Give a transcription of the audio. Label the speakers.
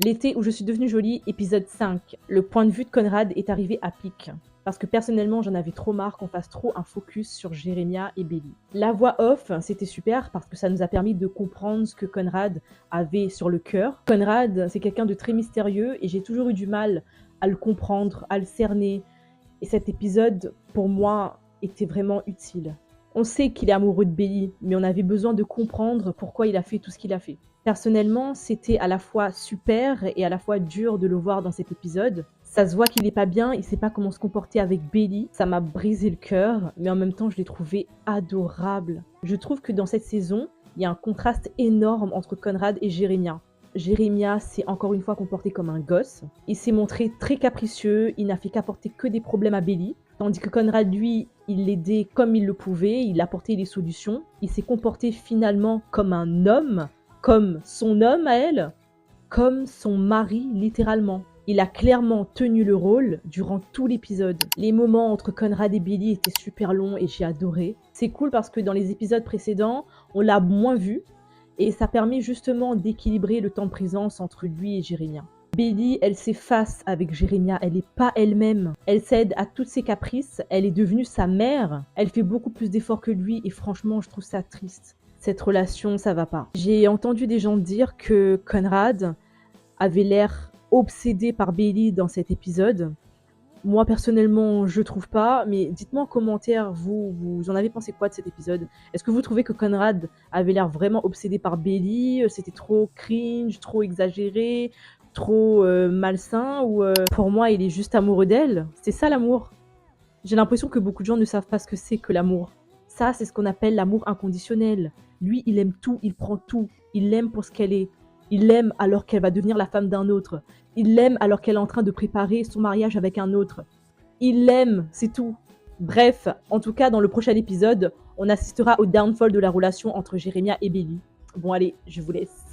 Speaker 1: L'été où je suis devenue jolie, épisode 5. Le point de vue de Conrad est arrivé à pic. Parce que personnellement, j'en avais trop marre qu'on fasse trop un focus sur Jérémia et Belly. La voix off, c'était super parce que ça nous a permis de comprendre ce que Conrad avait sur le cœur. Conrad, c'est quelqu'un de très mystérieux et j'ai toujours eu du mal à le comprendre, à le cerner. Et cet épisode, pour moi, était vraiment utile. On sait qu'il est amoureux de Belly, mais on avait besoin de comprendre pourquoi il a fait tout ce qu'il a fait. Personnellement, c'était à la fois super et à la fois dur de le voir dans cet épisode. Ça se voit qu'il est pas bien, il sait pas comment se comporter avec Belly. Ça m'a brisé le cœur, mais en même temps, je l'ai trouvé adorable. Je trouve que dans cette saison, il y a un contraste énorme entre Conrad et Jérémia. Jérémia s'est encore une fois comporté comme un gosse. Il s'est montré très capricieux, il n'a fait qu'apporter que des problèmes à Belly. Tandis que Conrad, lui, il l'aidait comme il le pouvait, il apportait des solutions. Il s'est comporté finalement comme un homme, comme son homme à elle, comme son mari littéralement. Il a clairement tenu le rôle durant tout l'épisode. Les moments entre Conrad et Billy étaient super longs et j'ai adoré. C'est cool parce que dans les épisodes précédents, on l'a moins vu et ça permet justement d'équilibrer le temps de présence entre lui et Jérémia. Belly, elle s'efface avec Jérémia, elle n'est pas elle-même. Elle cède à toutes ses caprices, elle est devenue sa mère. Elle fait beaucoup plus d'efforts que lui et franchement, je trouve ça triste. Cette relation, ça va pas. J'ai entendu des gens dire que Conrad avait l'air obsédé par Belly dans cet épisode. Moi, personnellement, je trouve pas, mais dites-moi en commentaire, vous en avez pensé quoi de cet épisode? Est-ce que vous trouvez que Conrad avait l'air vraiment obsédé par Belly? C'était trop cringe, trop exagéré, trop malsain? Ou pour moi, il est juste amoureux d'elle? C'est ça l'amour? J'ai l'impression que beaucoup de gens ne savent pas ce que c'est que l'amour. Ça, c'est ce qu'on appelle l'amour inconditionnel. Lui, il aime tout, il prend tout. Il l'aime pour ce qu'elle est. Il l'aime alors qu'elle va devenir la femme d'un autre. Il l'aime alors qu'elle est en train de préparer son mariage avec un autre. Il l'aime, c'est tout. Bref, en tout cas, dans le prochain épisode, on assistera au downfall de la relation entre Jérémia et Belly. Bon allez, je vous laisse.